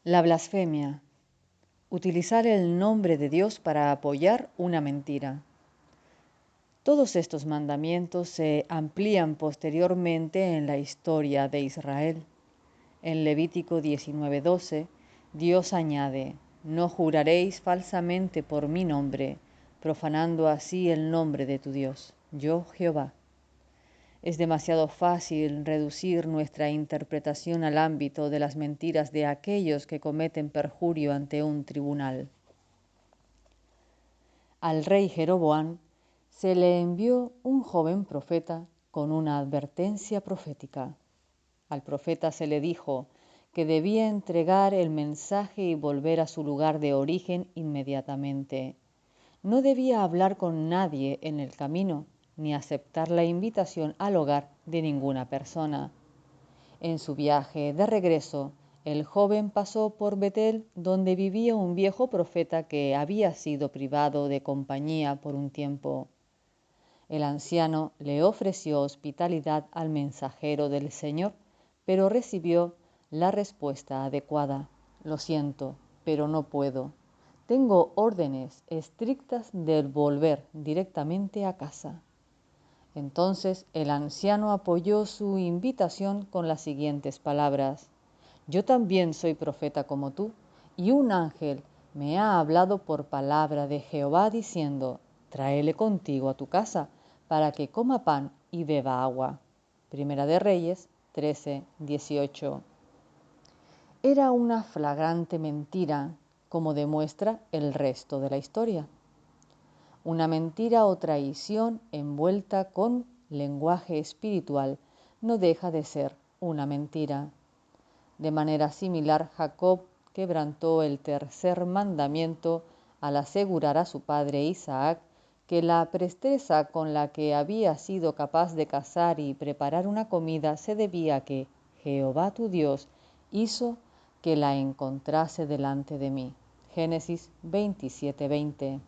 La blasfemia. Utilizar el nombre de Dios para apoyar una mentira. Todos estos mandamientos se amplían posteriormente en la historia de Israel. En Levítico 19:12, Dios añade: no juraréis falsamente por mi nombre, profanando así el nombre de tu Dios, yo Jehová. Es demasiado fácil reducir nuestra interpretación al ámbito de las mentiras de aquellos que cometen perjurio ante un tribunal. Al rey Jeroboam se le envió un joven profeta con una advertencia profética. Al profeta se le dijo que debía entregar el mensaje y volver a su lugar de origen inmediatamente. No debía hablar con nadie en el camino, ni aceptar la invitación al hogar de ninguna persona. En su viaje de regreso, el joven pasó por Betel, donde vivía un viejo profeta que había sido privado de compañía por un tiempo. El anciano le ofreció hospitalidad al mensajero del Señor, pero recibió la respuesta adecuada: lo siento, pero no puedo. Tengo órdenes estrictas de volver directamente a casa. Entonces el anciano apoyó su invitación con las siguientes palabras: yo también soy profeta como tú, y un ángel me ha hablado por palabra de Jehová diciendo: tráele contigo a tu casa, para que coma pan y beba agua. Primera de Reyes 13:18. Era una flagrante mentira, como demuestra el resto de la historia. Una mentira o traición envuelta con lenguaje espiritual no deja de ser una mentira. De manera similar, Jacob quebrantó el tercer mandamiento al asegurar a su padre Isaac que la presteza con la que había sido capaz de cazar y preparar una comida se debía a que Jehová tu Dios hizo que la encontrase delante de mí. Génesis 27:20.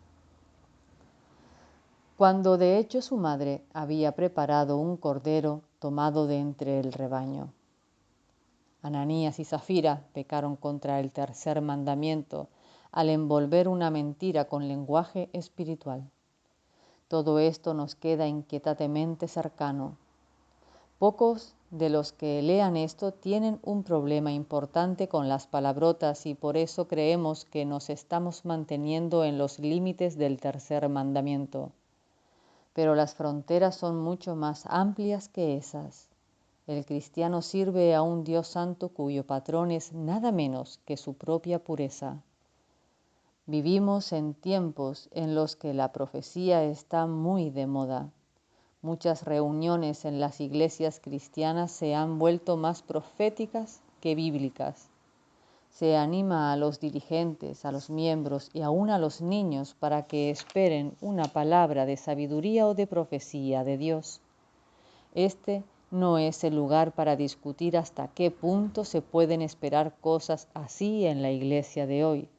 Cuando de hecho su madre había preparado un cordero tomado de entre el rebaño. Ananías y Zafira pecaron contra el tercer mandamiento al envolver una mentira con lenguaje espiritual. Todo esto nos queda inquietantemente cercano. Pocos de los que lean esto tienen un problema importante con las palabrotas y por eso creemos que nos estamos manteniendo en los límites del tercer mandamiento. Pero las fronteras son mucho más amplias que esas. El cristiano sirve a un Dios santo cuyo patrón es nada menos que su propia pureza. Vivimos en tiempos en los que la profecía está muy de moda. Muchas reuniones en las iglesias cristianas se han vuelto más proféticas que bíblicas. Se anima a los dirigentes, a los miembros y aún a los niños para que esperen una palabra de sabiduría o de profecía de Dios. Este no es el lugar para discutir hasta qué punto se pueden esperar cosas así en la iglesia de hoy.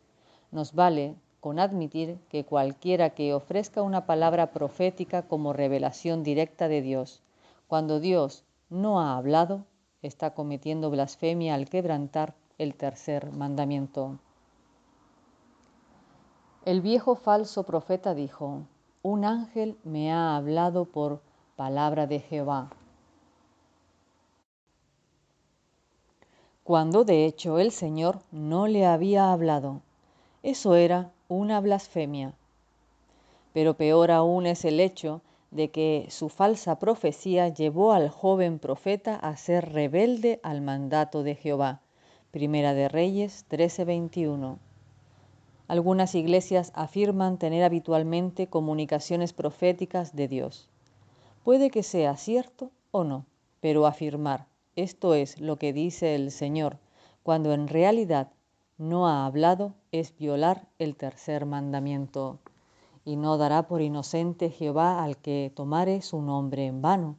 Nos vale con admitir que cualquiera que ofrezca una palabra profética como revelación directa de Dios, cuando Dios no ha hablado, está cometiendo blasfemia al quebrantar el tercer mandamiento. El viejo falso profeta dijo: un ángel me ha hablado por palabra de Jehová, cuando de hecho el Señor no le había hablado. Eso era una blasfemia. Pero peor aún es el hecho de que su falsa profecía llevó al joven profeta a ser rebelde al mandato de Jehová. Primera de Reyes 13:21. Algunas iglesias afirman tener habitualmente comunicaciones proféticas de Dios. Puede que sea cierto o no, pero afirmar esto es lo que dice el Señor, cuando en realidad no ha hablado, es violar el tercer mandamiento. Y no dará por inocente Jehová al que tomare su nombre en vano.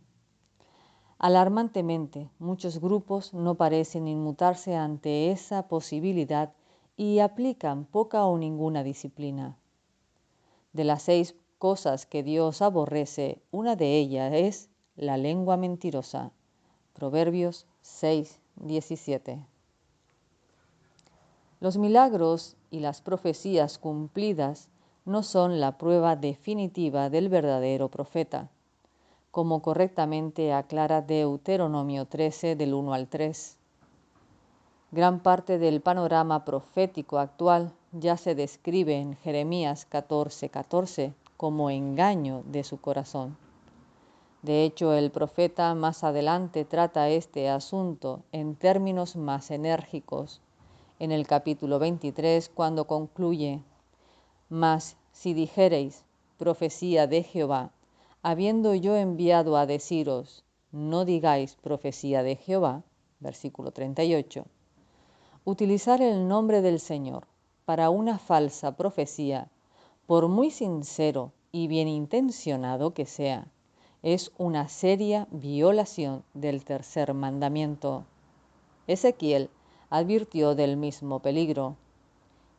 Alarmantemente, muchos grupos no parecen inmutarse ante esa posibilidad y aplican poca o ninguna disciplina. De las 6 cosas que Dios aborrece, una de ellas es la lengua mentirosa. Proverbios 6:17. Los milagros y las profecías cumplidas no son la prueba definitiva del verdadero profeta, como correctamente aclara Deuteronomio 13 del 1 al 3. Gran parte del panorama profético actual ya se describe en Jeremías 14:14 como engaño de su corazón. De hecho, el profeta más adelante trata este asunto en términos más enérgicos, en el capítulo 23, cuando concluye: Mas si dijereis, profecía de Jehová, habiendo yo enviado a deciros, no digáis profecía de Jehová, versículo 38. Utilizar el nombre del Señor para una falsa profecía, por muy sincero y bien intencionado que sea, es una seria violación del tercer mandamiento. Ezequiel advirtió del mismo peligro.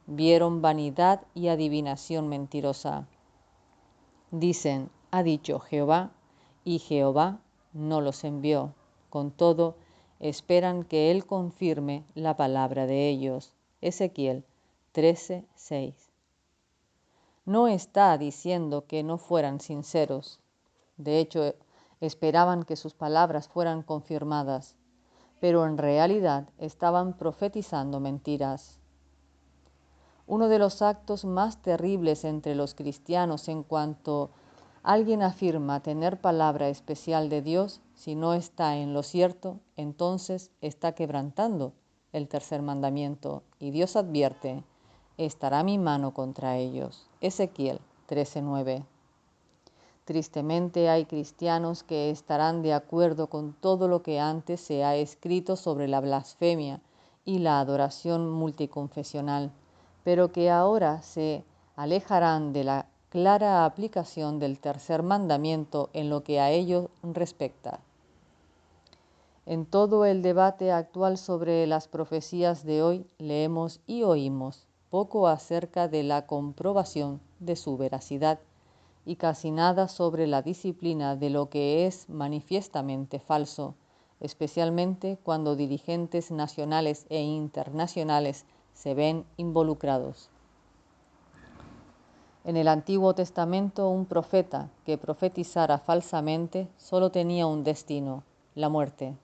Vieron vanidad y adivinación mentirosa. Dicen, ha dicho Jehová, y Jehová no los envió. Con todo, esperan que Él confirme la palabra de ellos. Ezequiel 13:6. No está diciendo que no fueran sinceros. De hecho, esperaban que sus palabras fueran confirmadas, pero en realidad estaban profetizando mentiras. Uno de los actos más terribles entre los cristianos en cuanto alguien afirma tener palabra especial de Dios, si no está en lo cierto, entonces está quebrantando el tercer mandamiento, y Dios advierte: estará mi mano contra ellos. Ezequiel 13:9. Tristemente hay cristianos que estarán de acuerdo con todo lo que antes se ha escrito sobre la blasfemia y la adoración multiconfesional, pero que ahora se alejarán de la clara aplicación del tercer mandamiento en lo que a ello respecta. En todo el debate actual sobre las profecías de hoy leemos y oímos poco acerca de la comprobación de su veracidad y casi nada sobre la disciplina de lo que es manifiestamente falso, especialmente cuando dirigentes nacionales e internacionales se ven involucrados. En el Antiguo Testamento, un profeta que profetizara falsamente solo tenía un destino: la muerte.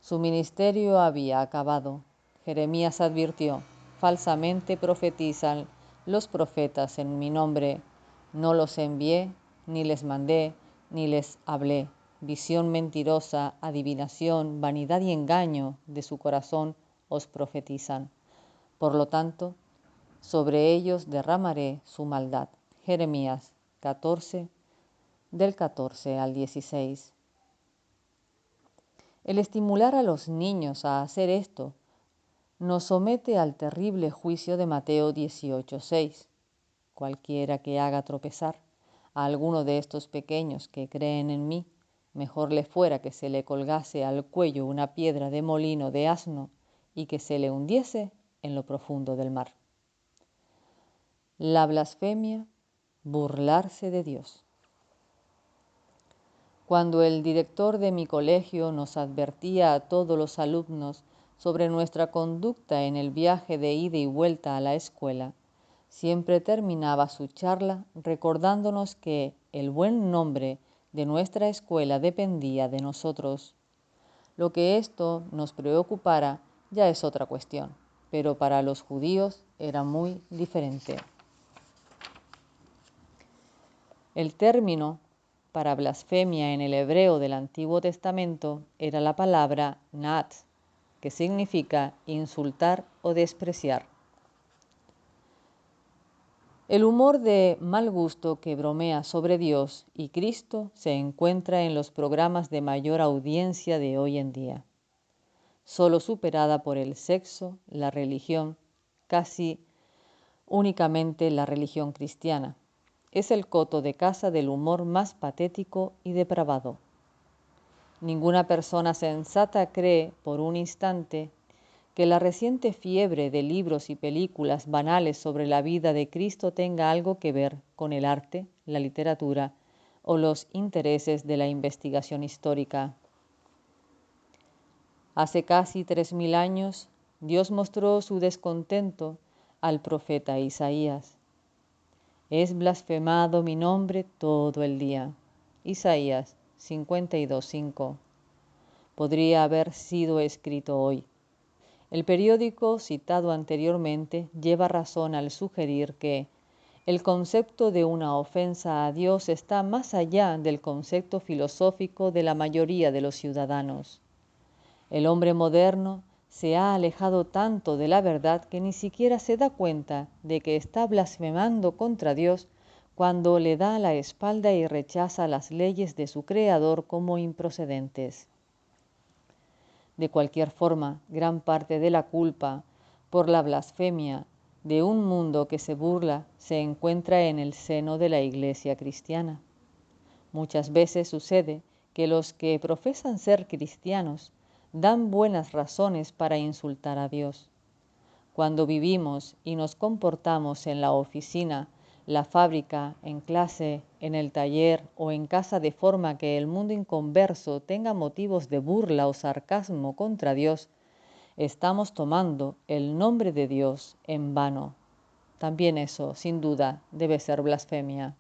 Su ministerio había acabado. Jeremías advirtió: falsamente profetizan los profetas en mi nombre. No los envié, ni les mandé, ni les hablé. Visión mentirosa, adivinación, vanidad y engaño de su corazón os profetizan. Por lo tanto, sobre ellos derramaré su maldad. Jeremías 14, del 14 al 16. El estimular a los niños a hacer esto nos somete al terrible juicio de Mateo 18:6. Cualquiera que haga tropezar a alguno de estos pequeños que creen en mí, mejor le fuera que se le colgase al cuello una piedra de molino de asno y que se le hundiese en lo profundo del mar. La blasfemia, burlarse de Dios. Cuando el director de mi colegio nos advertía a todos los alumnos sobre nuestra conducta en el viaje de ida y vuelta a la escuela, siempre terminaba su charla recordándonos que el buen nombre de nuestra escuela dependía de nosotros. Lo que esto nos preocupara ya es otra cuestión, pero para los judíos era muy diferente. El término para blasfemia en el hebreo del Antiguo Testamento era la palabra naat, que significa insultar o despreciar. El humor de mal gusto que bromea sobre Dios y Cristo se encuentra en los programas de mayor audiencia de hoy en día, solo superada por el sexo, la religión, casi únicamente la religión cristiana. Es el coto de caza del humor más patético y depravado. Ninguna persona sensata cree por un instante que la reciente fiebre de libros y películas banales sobre la vida de Cristo tenga algo que ver con el arte, la literatura o los intereses de la investigación histórica. Hace casi 3000 años, Dios mostró su descontento al profeta Isaías. Es blasfemado mi nombre todo el día. Isaías 52:5. Podría haber sido escrito hoy. El periódico citado anteriormente lleva razón al sugerir que el concepto de una ofensa a Dios está más allá del concepto filosófico de la mayoría de los ciudadanos. El hombre moderno se ha alejado tanto de la verdad que ni siquiera se da cuenta de que está blasfemando contra Dios cuando le da la espalda y rechaza las leyes de su Creador como improcedentes. De cualquier forma, gran parte de la culpa por la blasfemia de un mundo que se burla se encuentra en el seno de la Iglesia cristiana. Muchas veces sucede que los que profesan ser cristianos dan buenas razones para insultar a Dios. Cuando vivimos y nos comportamos en la oficina, la fábrica, en clase, en el taller o en casa de forma que el mundo inconverso tenga motivos de burla o sarcasmo contra Dios, estamos tomando el nombre de Dios en vano. También eso, sin duda, debe ser blasfemia.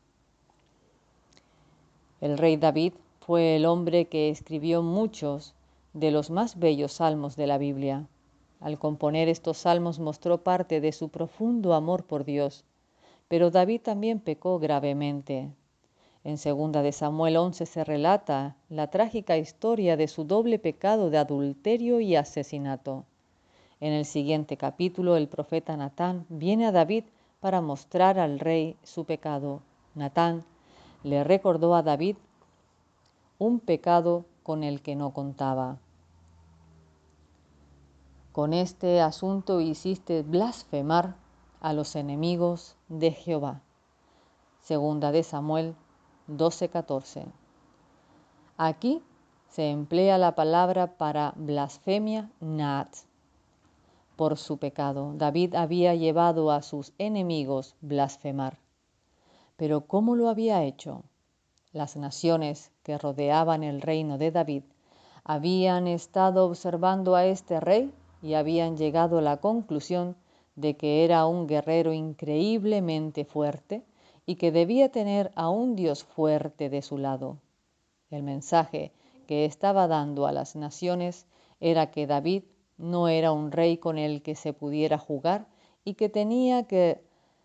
El rey David fue el hombre que escribió muchos de los más bellos salmos de la Biblia. Al componer estos salmos mostró parte de su profundo amor por Dios, pero David también pecó gravemente. En 2 de Samuel 11 se relata la trágica historia de su doble pecado de adulterio y asesinato. En el siguiente capítulo, el profeta Natán viene a David para mostrar al rey su pecado. Natán le recordó a David un pecado con el que no contaba. Con este asunto hiciste blasfemar a los enemigos de Jehová. 2 de Samuel 12:14. Aquí se emplea la palabra para blasfemia nat. Por su pecado, David había llevado a sus enemigos blasfemar. Pero ¿cómo lo había hecho? Las naciones que rodeaban el reino de David habían estado observando a este rey y habían llegado a la conclusión de que era un guerrero increíblemente fuerte y que debía tener a un Dios fuerte de su lado. El mensaje que estaba dando a las naciones era que David no era un rey con el que se pudiera jugar y que tenía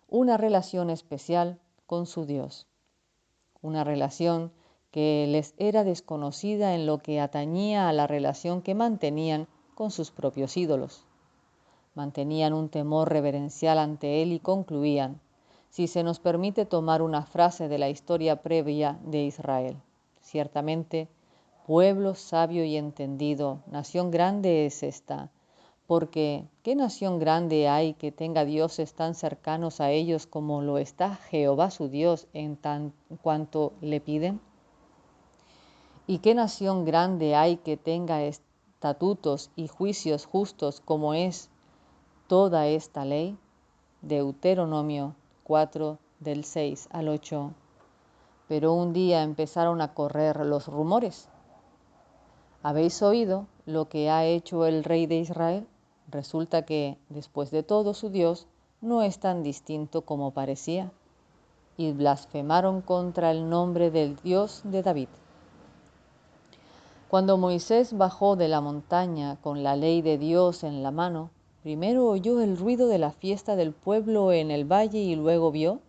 una relación especial con su Dios. Una relación que les era desconocida en lo que atañía a la relación que mantenían con sus propios ídolos. Mantenían un temor reverencial ante él y concluían, si se nos permite tomar una frase de la historia previa de Israel: ciertamente, pueblo sabio y entendido, nación grande es esta, porque ¿qué nación grande hay que tenga dioses tan cercanos a ellos como lo está Jehová su Dios en cuanto le piden? ¿Y qué nación grande hay que tenga estatutos y juicios justos como es toda esta ley? Deuteronomio 4, del 6 al 8. Pero un día empezaron a correr los rumores. ¿Habéis oído lo que ha hecho el rey de Israel? Resulta que, después de todo, su Dios no es tan distinto como parecía. Y blasfemaron contra el nombre del Dios de David. Cuando Moisés bajó de la montaña con la ley de Dios en la mano, primero oyó el ruido de la fiesta del pueblo en el valle y luego vio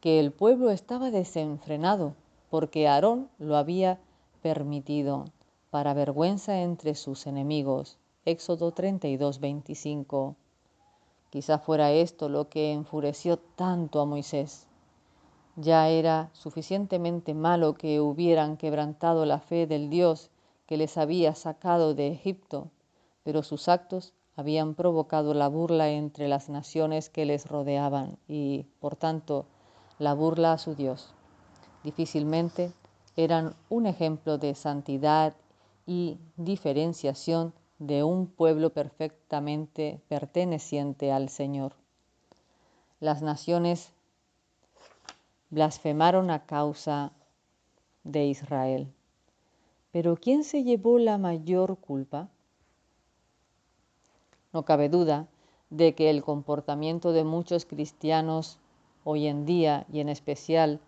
que el pueblo estaba desenfrenado, porque Aarón lo había permitido, para vergüenza entre sus enemigos. Éxodo 32:25. Quizá fuera esto lo que enfureció tanto a Moisés. Ya era suficientemente malo que hubieran quebrantado la fe del Dios que les había sacado de Egipto, pero sus actos habían provocado la burla entre las naciones que les rodeaban y, por tanto, la burla a su Dios. Difícilmente eran un ejemplo de santidad y diferenciación de un pueblo perfectamente perteneciente al Señor. Las naciones blasfemaron a causa de Israel. Pero ¿quién se llevó la mayor culpa? No cabe duda de que el comportamiento de muchos cristianos hoy en día, y en especial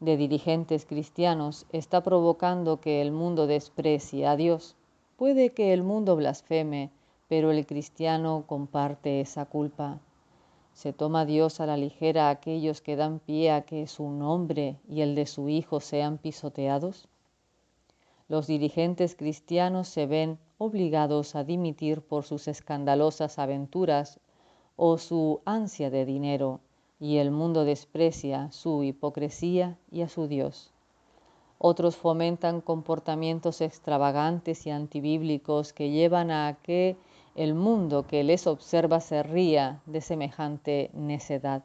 de dirigentes cristianos, está provocando que el mundo desprecie a Dios. Puede que el mundo blasfeme, pero el cristiano comparte esa culpa. ¿Se toma a Dios a la ligera a aquellos que dan pie a que su nombre y el de su Hijo sean pisoteados? Los dirigentes cristianos se ven obligados a dimitir por sus escandalosas aventuras o su ansia de dinero, y el mundo desprecia su hipocresía y a su Dios. Otros fomentan comportamientos extravagantes y antibíblicos que llevan a que el mundo que les observa se ría de semejante necedad,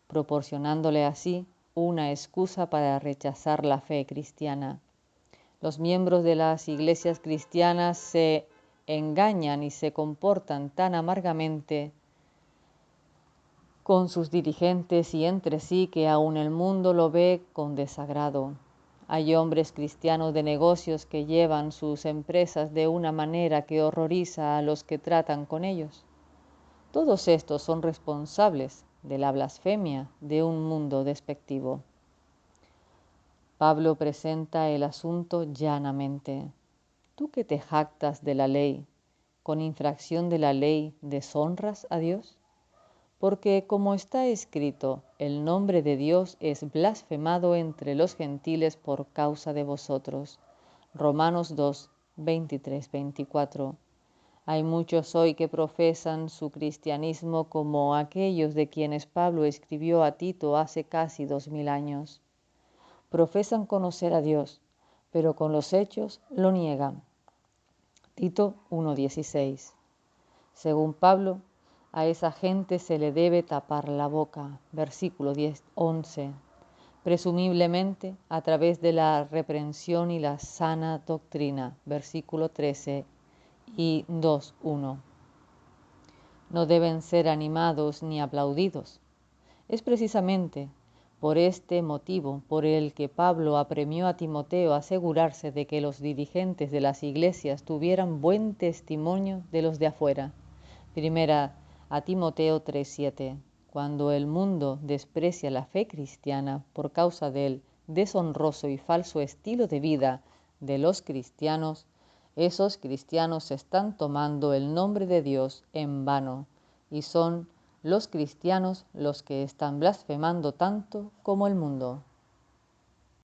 proporcionándole así una excusa para rechazar la fe cristiana. Los miembros de las iglesias cristianas se engañan y se comportan tan amargamente con sus dirigentes y entre sí que aún el mundo lo ve con desagrado. Hay hombres cristianos de negocios que llevan sus empresas de una manera que horroriza a los que tratan con ellos. Todos estos son responsables de la blasfemia de un mundo despectivo. Pablo presenta el asunto llanamente. Tú que te jactas de la ley, ¿con infracción de la ley deshonras a Dios? Porque como está escrito, el nombre de Dios es blasfemado entre los gentiles por causa de vosotros. Romanos 2, 23, 24. Hay muchos hoy que profesan su cristianismo como aquellos de quienes Pablo escribió a Tito hace casi 2000 años. Profesan conocer a Dios, pero con los hechos lo niegan. Tito 1:16. Según Pablo, a esa gente se le debe tapar la boca, versículo 11, presumiblemente a través de la reprensión y la sana doctrina, versículo 13 y 2:1. No deben ser animados ni aplaudidos. Es precisamente por este motivo por el que Pablo apremió a Timoteo a asegurarse de que los dirigentes de las iglesias tuvieran buen testimonio de los de afuera. Primera a Timoteo 3:7. Cuando el mundo desprecia la fe cristiana por causa del deshonroso y falso estilo de vida de los cristianos, esos cristianos están tomando el nombre de Dios en vano y son los cristianos los que están blasfemando tanto como el mundo.